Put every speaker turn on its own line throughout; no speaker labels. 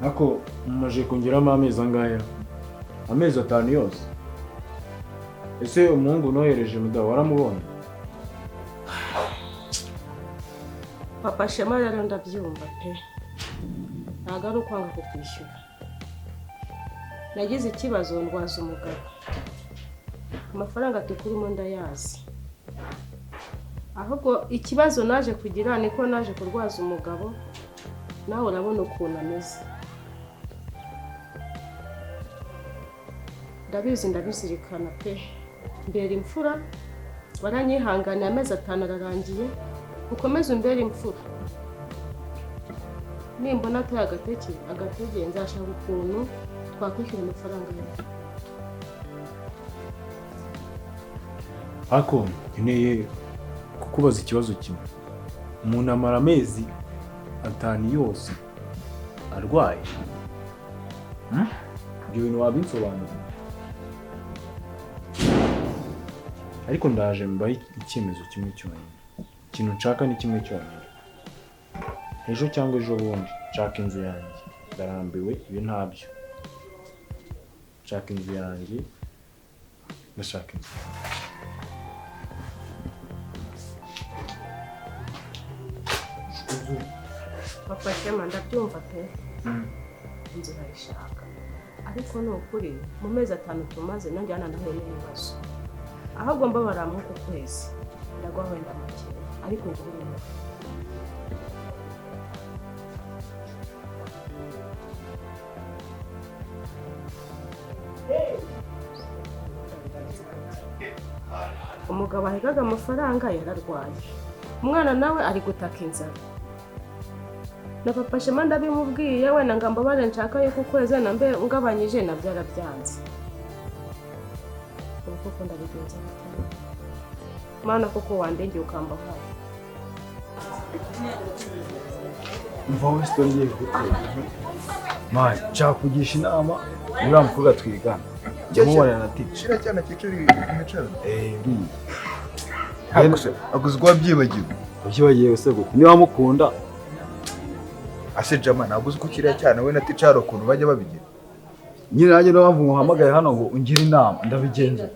Ako mumaje kongeramo amezi angahe? Amezi 5 yose. Ese umuhungu nohereje muda waramubonye?
Papa Shema rero ndabyumva pe. Ntago ari ukwanga kukwishyura. Nagize ikibazo ndwaza umugabo. Amafaranga tukurimo ndayazi. Ahubwo ikibazo naje kugira niko naje kurwaza umugabo. Nawe urabona ukuntu ameze. Ndabizirikana pe. Mbere imfura baranyihangana amezi 5 ararangiye. Ukomeze umbere imfura. Nimbona ataye agatege nzashaka ukuntu twakwishyura amafaranga yawe.
Ako nkeneye kukubaza ikibazo kimwe. Umuntu amara amezi 5 yose arwaye. Ibyo bintu wabinsobanura. Ariko ndaje mbaye icyemezo kimwe cyonyine. Ikintu nshaka ni kimwe cyonyine. Ejo cyangwa ejo bundi nshaka inzu yanjye. Ndarambiwe ibi ntabyo. Nshaka inzu yanjye. Ndashaka inzu.
Papa Shema ndabyumva pe. Inzu barishaka. Ariko no kuri mu mezi 5 tumaze nanjyana nahuye n'ibibazo. Ahubwo mbabara mu kwezi. Ndagwa wenda mukire. Ariko ngurira. Umugabo ahigaga amafaranga yararwaye. Umwana nawe ari gutaka inzara. Na Papa Shema ndabimubwiye we nangamba bare nshaka yuko kweze nambe ungabanyije na byarabyanze. Koko ndabigenza Mana koko wandenge ukamba hafi.
Mvaho story ye gute. Man, cyakugisha inama uramvuga twigana. Mubona na Ntikica.
Shira cyane kicuri imicaro.
Aguzwa byibagiwe. Byibagiwe se gute. Niba mukunda
ase jama naguze ko kiriya cyane we na Ntikica hari ukuntu bajya babigira.
Nyine nanjye no bamvu muhamagaye hano ngo ungire inama ndabigenza.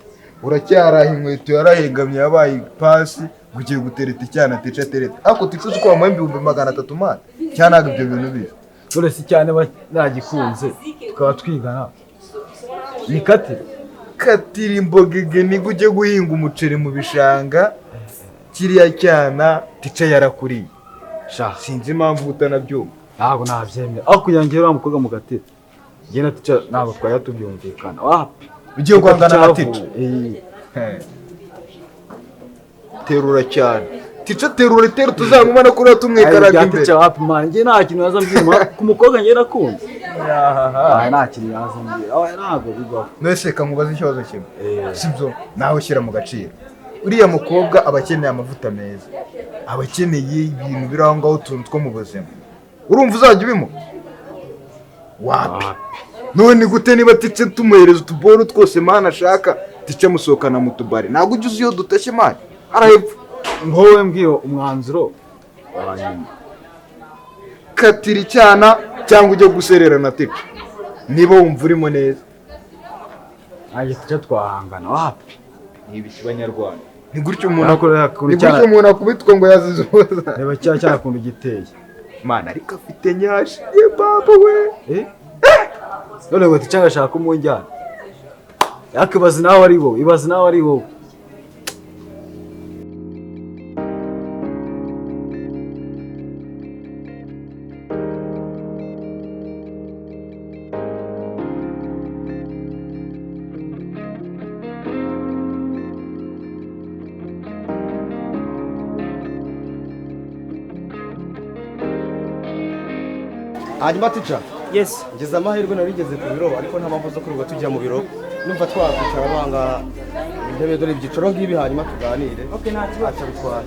Uracyaraha inkweto yarahengamye yabaye pasi gugiye gutereta icyana Ntikica tereta. Ako Ntikica uko wamwembi 300 man. Cyanaga ibyo bintu bibi.
Dore si cyane nagikunze tukaba twigana. Ni katira
imbogege ni gujye guhinga umuceri mu bishanga. Kiriya cyana Ntikica yarakuriye.
Sha
sinzi impamvu utanabyumva.
Ntabwo nabyemera. Aho kuyangira uramukoga mu gatete. Ngiye na Ntikica ntabwo twayatubyumvikana. Wapi?
Ugiye kwangana na Ntikica. Terura cyane. Ntikica terura tuzamumana kuri tumwikaraga imbere.
Ntikica wapi man? Ngiye nta kintu yazambwira ku mukobwa ngiye nakunda. Nta kintu yazambwira. Ntabwo bibaho.
Nese kamubaza ikibazo kimwe. Sibyo nawe shyira mu gaciro. Uriya mukobwa abakeneye amavuta meza. Abakeneye ibintu biraho ngaho utuntu two mu buzima. Urumva uzajya ubimo? Wapi? None gute niba Ntikica tumuhereza utuboro twose mana ashaka Ntikica musohokana mu tubari. Ntabwo ujye uziyo dutashye mani. Arahepfa.
Ngowe mbwiyo umwanzuro wanyuma.
Katira icyana cyangwa ujye guserera na Ntikica. Niba wumva urimo neza.
Aje Ntikica twahangana wapi?
Ni ibikibanyarwanda. Ni
gutyo umuntu
akubitwa ngo yazizoza.
Reba cyane kuntu giteye.
Mana ariko afite nyashi ye baba we.
None ngo Ntikica ngashaka umunjyana. Yakibaza nawe ari wowe, ibaza nawe ari wowe.
Hanyuma Ntikica.
Yes.
Ngeze amahirwe narigeze ku biro ariko nta mpamvu zo kuruga tujya mu biro. Numva twakwicara banga intebe dore ibyicaro ngibi hanyuma tuganire.
Okay nta kibazo
bitwaye.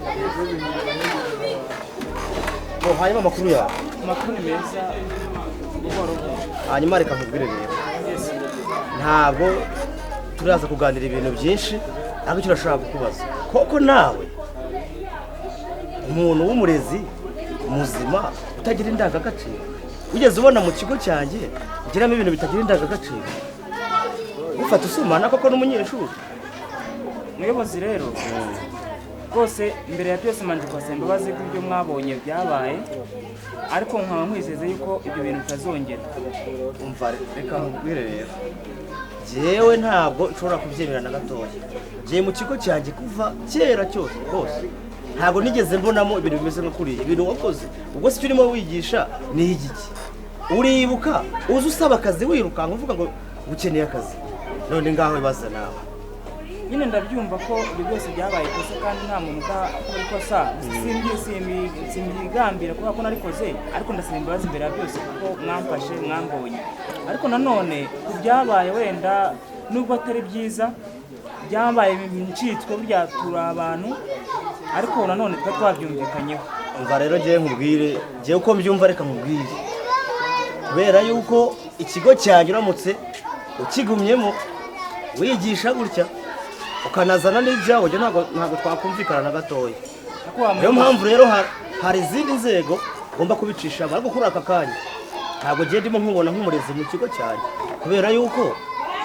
Hanyuma amakuru yawe.
Amakuru ni meza.
Hanyuma reka nkubwire rero. Ntabwo turaza kuganira ibintu byinshi ariko turashaka kukubaza. Koko nawe umuntu w'umurezi muzima utagira indangagaciro wigeze ubona mu kigo cyanjye ngiramo ibintu bitagira indangagaciro ufata usumana koko n'umunyeshuri
muyobozi rero rwose mbere ya byose manje kwasa imbabazi kubyo mwabonye byabaye ariko nkaba nkwizeze yuko ibyo bintu bitazongera.
umva reka nkubwire rero jewe ntabwo nshobora kubyemera na gatoya. Ngiye mu kigo cyanjye kuva kera cyose rwose ntabwo nigeze mbonamo ibintu bimeze nko kuriya ibintu wakoze. Ubwo se urimo wigisha ni igiki? Uribuka uzi usaba akazi wirukanka uvuga ngo ukeneye akazi, none ngaho ibaza nawe.
Nyine ndabyumva ko ibyo byose byabaye ikosa kandi nta muntu udakora ikosa. Simbigambira kuba ko narikoze ariko ndasaba imbabazi imbere ya byose kuko mwamfashe mwambonye. Ariko nanone ku byabaye wenda nubwo atari byiza byabaye incitswe burya turi abantu ariko nanone twabyumvikanyeho.
Umva rero ngiye nkubwire ngiye uko mbyumva reka nkubwire kubera yuko ikigo cyanjye uramutse ukigumyemo wigisha gutya ukanazana n'ibyawe ntabwo twakumvikana na gatoya. Niyo mpamvu rero hari izindi nzego ugomba kubicisha ariko kuri aka kanya ntabwo ngiye ndimo nkubona nk'umurezi mu kigo cyanjye kubera yuko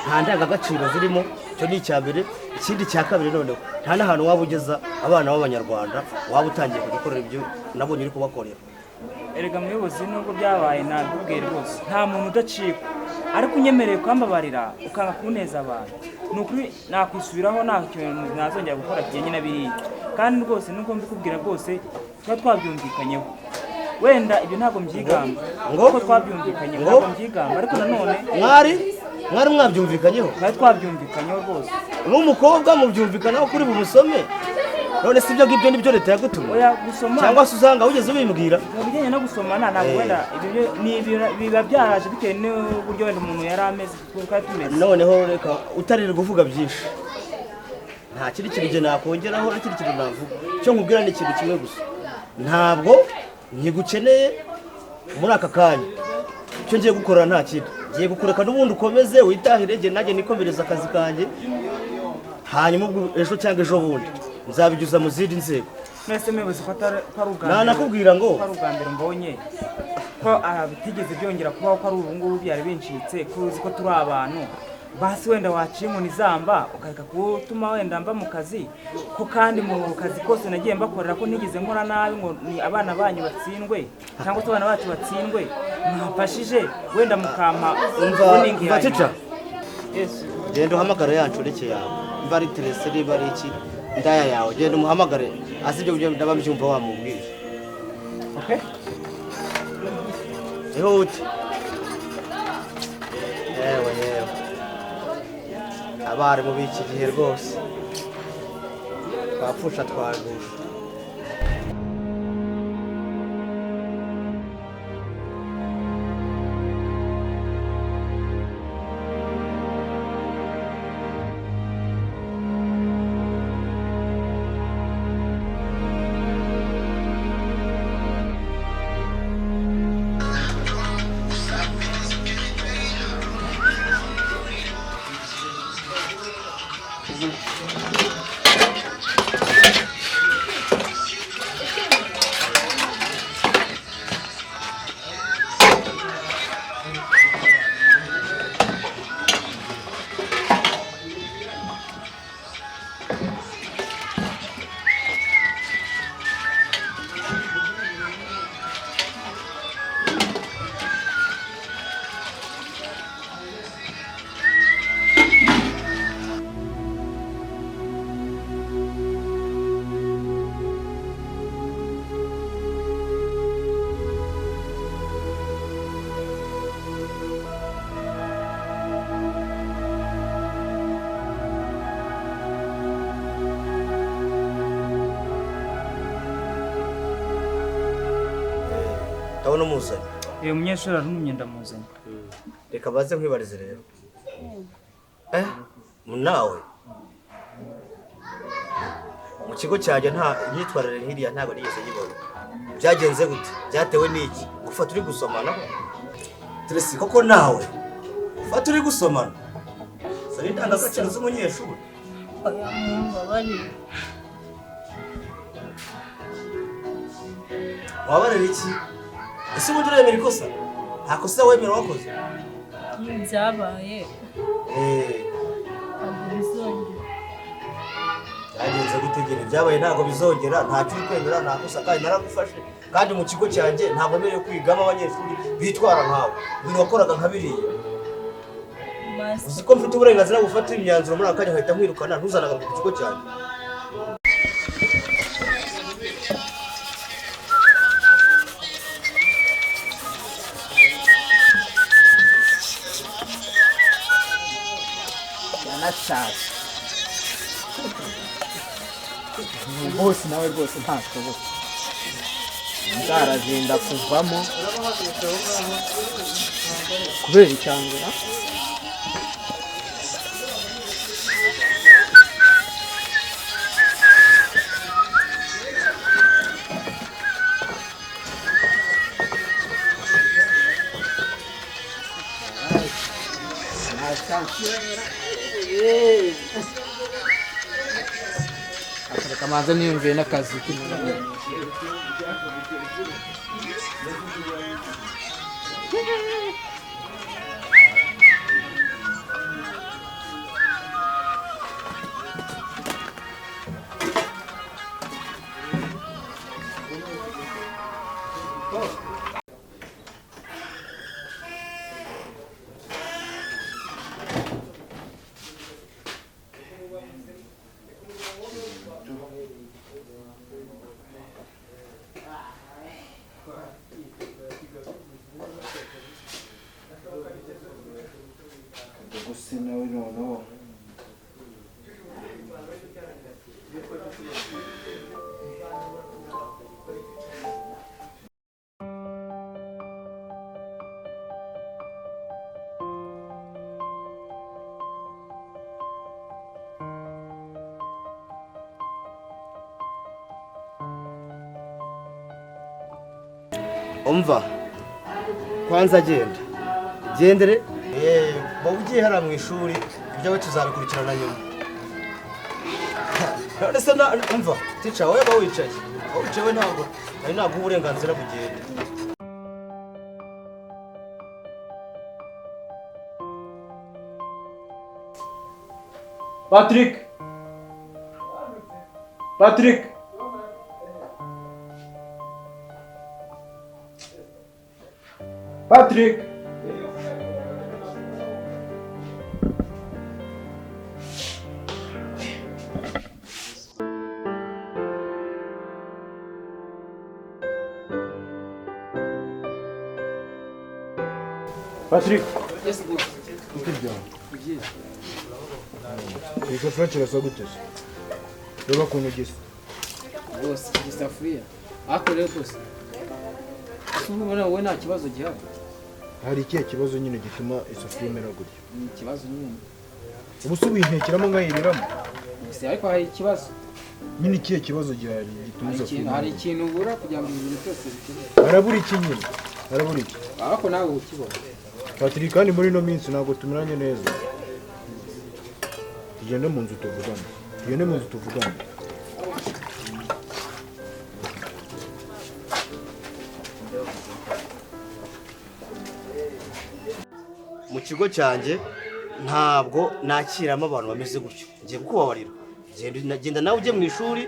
nta ndangagaciro zirimo. Icyo ni icya mbere. Ikindi cya kabiri noneho nta n'ahantu waba ugeza abana b'abanyarwanda waba utangiye kugikorera ibyo nabonye uri kubakorera.
Erega muyobozi nubwo byabaye nabibwiye rwose nta muntu udacika ariko unyemereye kwambabarira ukanga kuneza abantu ni ukuri nakwisubiraho nta kintu nazongera gukora kijyanye na biriya kandi rwose nubwo mbikubwira rwose tuba twabyumvikanyeho. Wenda ibyo ntabwo mbyigamba ngo twabyumvikanye ntabwo mbyigamba ariko nanone
mwari mwabyumvikanyeho
twari twabyumvikanyeho rwose.
N'umukobwa mubyumvikanaho kuri bumusome none si ibyo ngibyo nibyo leta yagutumye
oya gusoma
cyangwa se usanga wigeze ubimbwira
mu bijyanye no gusomana ntabwo wenda ibyo biba byaraje bitewe n'uburyo wenda umuntu yari ameze twari tumeze.
noneho reka utarirwa uvuga byinshi nta kindi kintu nakongeraho n'ikindi kintu navuga. Icyo nkubwira ni ikintu kimwe gusa ntabwo nkigukeneye muri aka kanya. Icyo ngiye gukora nta kindi ngiye gukureka n'ubundi ukomeze witahire njye nanjye nikomereza akazi kanjye hanyuma ejo cyangwa ejo bundi nzabigiza mu zindi nzego.
Mwese muyobozi ko ari ubwa
nakubwira ngo
ari ubwa mbere mbonye ko bitigeze byongera kubaho ko ari ubu ngubu byari bincitse ko uzi ko turi abantu basi wenda waciye inkoni zamba ukareka gutuma wenda mba mu kazi ko kandi mu kazi kose nagiye mbakorera ko ntigeze nkora nabi ngo ni abana banyu batsindwe cyangwa se abana bacu batsindwe mwafashije wenda mukampa
umva Tica.
Yes.
Genda uhamagara yacu ureke yawe mba ari Terese niba ari iki ndaya yawe genda umuhamagare azi ibyo ndaba mbyumva wamubwira.
Okay.
Ihute. Yewe abari mu biki gihe rwose twapfusha twagusha. Ndabona umuzanye.
Uyu munyeshuri arunumye ndamuzanye.
Reka baze nkwibarize rero. Nawe mu kigo cyanjye nta imyitwarire nk'iriya ntabwo nigeze nyibona. Byagenze gute? Byatewe n'iki? Gufata uri gusomana Teresi koko nawe ufata uri gusomana sari indangagaciro z'umunyeshuri.
Oya mumbabarire.
Wabarira iki? Ese ubundi uremera ikosa? ntako se wemera wakoze
byabaye ntabwo bizongera.
byagenze gutegera ibyabaye ntabwo bizongera, ntacyo uri kwemera, nta kosa kandi naragufashe, kandi mu kigo cyanjye ntabwo merewe kwigamo abanyeshuri bitwara nkawe, ibintu wakoraga nka biriya. uzi ko mfite uburenganzira bwo gufata imyanzuro muri aka kanya nkahita nkwirukana, ntuzanagaruke ku kigo cyanjye.
yanashaje bose nawe rwose ntashoboka, inzara zenda kuvamo kubera icyangura. Reka manze niyumviye n'akazi k'imibare.
gusa nawe noneho
umva kwanza gendere wowe ugiye hariya mu ishuri ibyawe tuzabikurikirana nyuma. none se umva tica wowe ba wicaye we ntabwo ari naguha uburenganzira bugenda.
Patrick Patrick Patrick
Yes, boss.
Igifura kirasa gute se? Reba ukuntu gisa.
Boss, isafuriya. Ako rero boss. Ubona wowe nta kibazo gihari.
Hari ikihe kibazo nyine gituma isafuriya imera gutya?
Ni ikibazo nyine.
Ubu se ubintekeramo nkayiriramo?
Gusa ariko hari ikibazo.
Nyine ikihe kibazo gihari gituma isafuriya?
Hari ikintu ubura kugira ngo ibintu byose bikire.
Harabura iki nyine? Harabura iki?
Ako nawe ukibona.
Patrick kandi muri ino minsi ntabwo tumeranye neza. Tugende mu nzu tuvugane.
mu kigo cyanjye ntabwo nakiramo abantu bameze gutyo, ngiye kukubabarira. Genda nawe ujye mu ishuri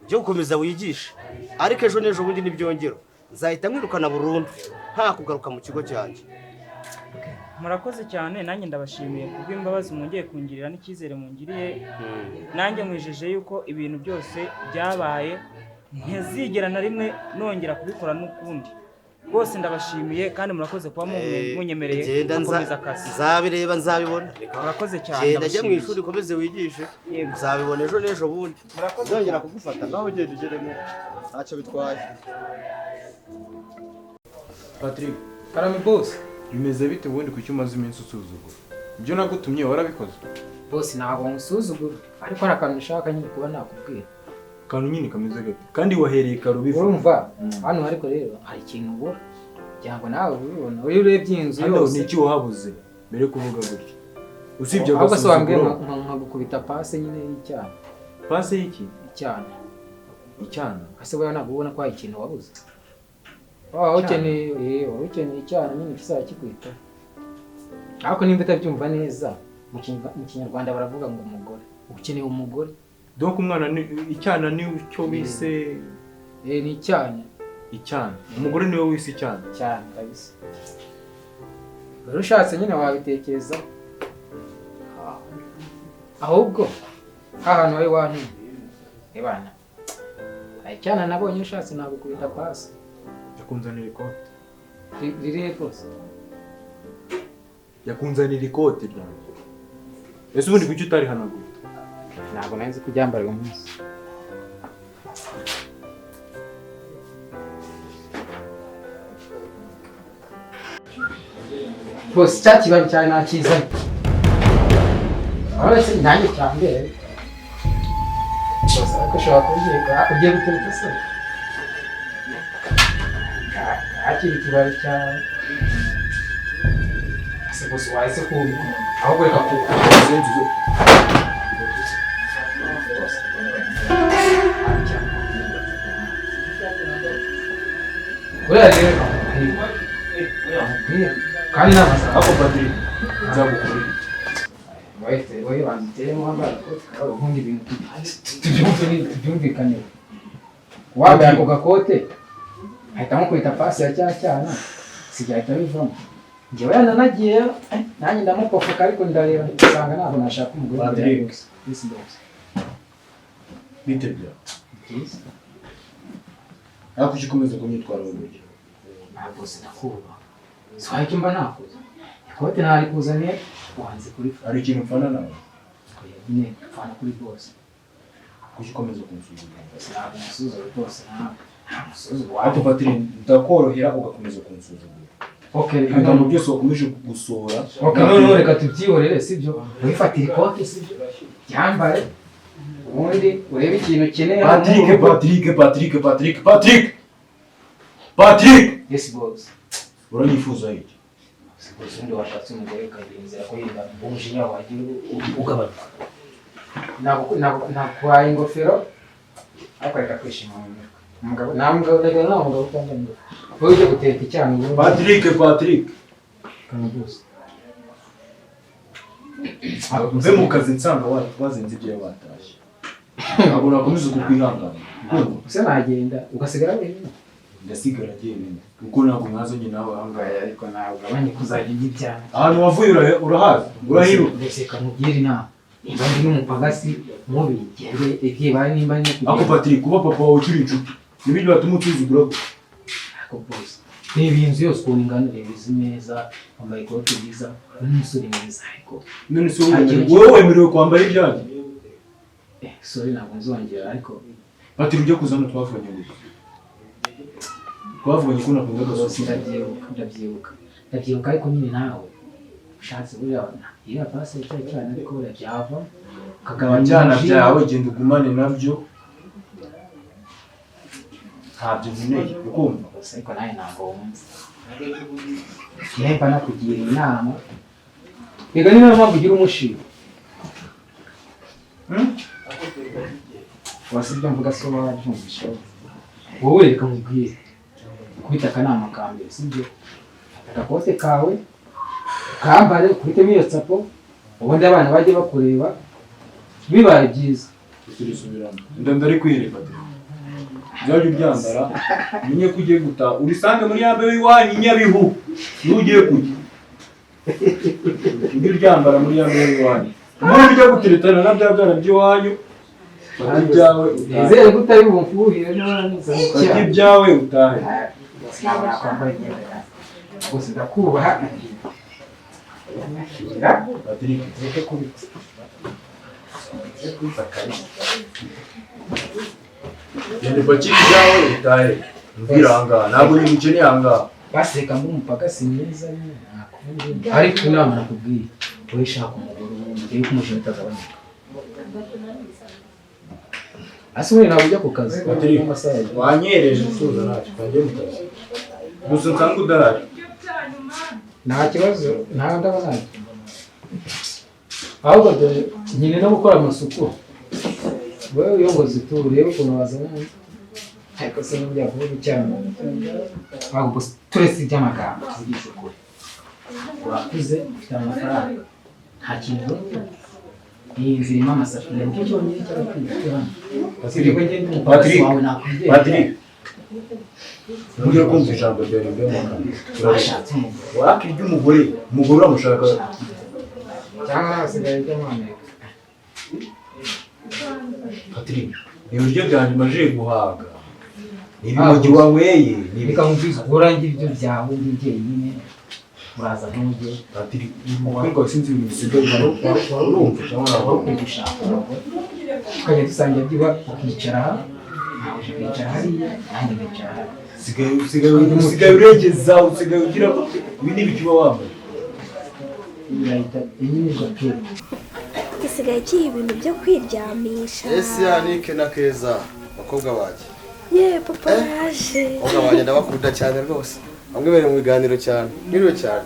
ujye gukomeza wigishe, ariko ejo n'ejo bundi n'ibyongero nzahita mwirukana burundu nta kugaruka mu kigo cyanjye.
murakoze cyane, nanjye ndabashimiye kubw'imbabazi mwongeye kungirira n'icyizere mungiriye. nanjye mwijeje yuko ibintu byose byabaye ntizigera na rimwe nongera kubikora n'ukundi. Rwose ndabashimiye kandi murakoze kuba munyemereye gukomeza akazi.
Nzabireba nzabibona.
Murakoze cyane.
Genda ajya mu ishuri ukomeze wigishe, nzabibona ejo n'ejo bundi. Nzongera kugufata nawe ugenda ugeremo ntacyo bitwaye.
Patrick,
Karame boss.
bimeze bite ubundi kuki umaze iminsi usuzugura? Ibyo nagutumye warabikoze?
Boss ntabwo musuzugura, ariko hari akantu nshaka nyine kuba nakubwira.
Kantu nyine kameze gate. Kandi wahereye karubivu.
Urumva? Hano ariko rero hari ikintu ubura. Cyangwa nawe ubibona. Uri urebye inzu yose.
Hano ni iki wahabuze mbere kuvuga gutya? Usibye
ahubwo se wambwiye
gasuzuguro.
nkagukubita pase nyine y'icyana.
Pase y'iki?
Icyana.
Icyana.
Ase wewe ntabwo ubona ko hari ikintu wabuze. wari ukeneye icyana nyine kizajya kikwita. Ariko nimba utabyumva neza mu kinyarwanda baravuga ngo umugore ukeneye umugore.
donc umwana ni icyana ni cyo bise
Ni icyana.
icyana, umugore niwe wise icyana
Cyane kabisa. Rero ushatse nyine wabitekereza ahubwo ahantu hari wanyu ebana icyana nabonye ushatse nagukubita pasi
yakunzanira ikote
riri rwose.
yakunzanira ikote ryanjye. Ese ubundi kuki utari hanaguye?
Ntabwo nari nzi ko uryambara uyu munsi. Bose cya kibabi cyane nakizanye. Uretse nanjye cyambere. Bose ariko ushobora kubyiga ugiye gutereka se. Akiri ikibabi cyawe. Ese bose wahise kumva ahubwo reka kuzenzuzo. Kuriya rero kandi n'amasaha
ako Patrick nzagukorera
wowe banditeremo wambaye agakote kawe ubundi ibintu tubyumvikane. Wambaye ako gakote ahita amukubita pasi ya cya cyana sigahita bivamo. Njyewe yananagiyeyo nanjye ndamupofoka ariko ndareba nsanga ntabwo nashaka umugore
Patrick.
This box.
bite bya ariko ukikomeza kunyitwara mu buryo
Ntabwo sinakuba. Swahiki mba nakuza. Ikote ntari kuzaniye wanze kuri
hari ikintu mfana nawe
nyine fana kuri boss.
ukikomeza kunsuzugura.
Ntabwo musuzugura rwose ntabwo.
ariko Patrick ndakorohera ugakomeza kunsuzugura.
Okay,
ibigambo byose wakomeje gusohora.
Okay, none reka tubyihorere sibyo? Wifatira ikote sibyo? Byambare. Ubundi urebe ikintu ukeneye.
Patrick!
Yes boss.
Uranyifuza iki?
Sibose undi washatse umugore ukagenzera ko yenda umujinya wagiye ugabanuka. Nakwaye ingofero ariko reka kwishima mu mutwe. Umugabo reka nta mugabo utambaye ingofero. Wowe ujye guteka icyana ubundi.
Patrick!
Kana boss.
Mve mu kazi nsanga wazenze ibyo watashye. Ntabwo nakomeza kukwihangana.
Use nagenda ugasigara wenyine.
Ndasigara jyenyine kuko ntabwo mwazanye nawe ahangahe.
Ariko nawe ugabanye kuzajya ibyana.
Ahantu wavuye urahazi urahiruka.
Mbese kamubwira inama. Niba ndi n'umupagasi mubi gende ikibaye nimba ni
ako Patrick kuba papa wawe ukiri inshuti nibindi batuma utuzugura ko.
Ako boss. Reba inzu yose ukuntu ingana, reba izi meza, wambaye ikote ryiza, n'umusore mwiza ariko.
None se wowe wemerewe kwambara ibyanjye?
Sorry ntabwo nzongera ariko.
Patrick ujya kuzana twavuganye gusa. Twavuganye ko nakunda
Bose ndabyibuka ariko nyine nawe ushatse buriya iriya pasi yicaye cyane ariko buriya byava ukagabanya
ibyana byawe genda ugumane nabyo ntabyo nkeneye ukumva.
ariko nawe ntabwo wumva. Yemba nakugira inama reka niba mpamvu ugira umushinga wasi ibyo mvuga so wabyumvisha wowe reka mubwire kubita akanama ka mbere sibyo? Fata agakote kawe kambare ukubitemo iyo tsapo ubundi abana bajye bakureba bibaye byiza.
Ndari kwireba byajya ubyambara menye ko ugiye gutaha urisange muri yambe w'iwanyu Nyabihu niho ugiye kujya ujye uryambara muri yambe w'iwanyu umuntu ujya guteretana na bya byana by'iwanyu fata ibyawe
nizere ko utari bumfuhire
fata ibyawe utahe.
gusa ndakubaha
Patrick
reke kubita
genda upakire ibyawe utahe mbwira ahangaha ntabwo ni mukeneye ahangaha.
baseka mba umupagasi mwiza nakuvuga ariko inama nakubwiye wowe shaka umugore ubundi urebe ko umushinga utagabanuka. Ase wowe ntabwo ujya ku kazi
wanyereje usuza ntacyo twagiye mu kazi gusa nsanga udahari.
nta kibazo nta ndaba ntacyo ahubwo dore nyine no gukora amasuku wowe uyongoza ituru urebe ukuntu wazana ariko se n'ibyo kuvuga cyane ahubwo turetse iby'amagambo tuvugisha ukuri urakuze ufite amafaranga nta kintu iyi nzira irimo amasafuriya nicyo cyonyine cy'abakwiye
Patrick Burya kumva ijambo ryawe ry'umugabo
washatse umugore
wakirya umugore uramushaka
cyangwa hasigaye iby'amaneka
Patrick ibiryo byanjye maje guhaga n'ibimogi wanyweye
reka nkubwize urangira ibyo byawe ngiye nyine uraza ntujye
Patrick ubwo sinzi ibintu bisigaye urumva cyangwa
kwigushaka tukajya dusangira byiba ukicara ukicara hariya nanjye nkicara
usigaye uregeza usigaye ugira ibi ni ibituba wambaye
birahita inyinizwa kera
gisigaye kiyi ibintu byo kwiryamisha
S1EP na Keza bakobwa baje
ye papa yaje
bakobwa baje ndabakunda cyane rwose bamwe bari mu biganiro cyane niriwe cyane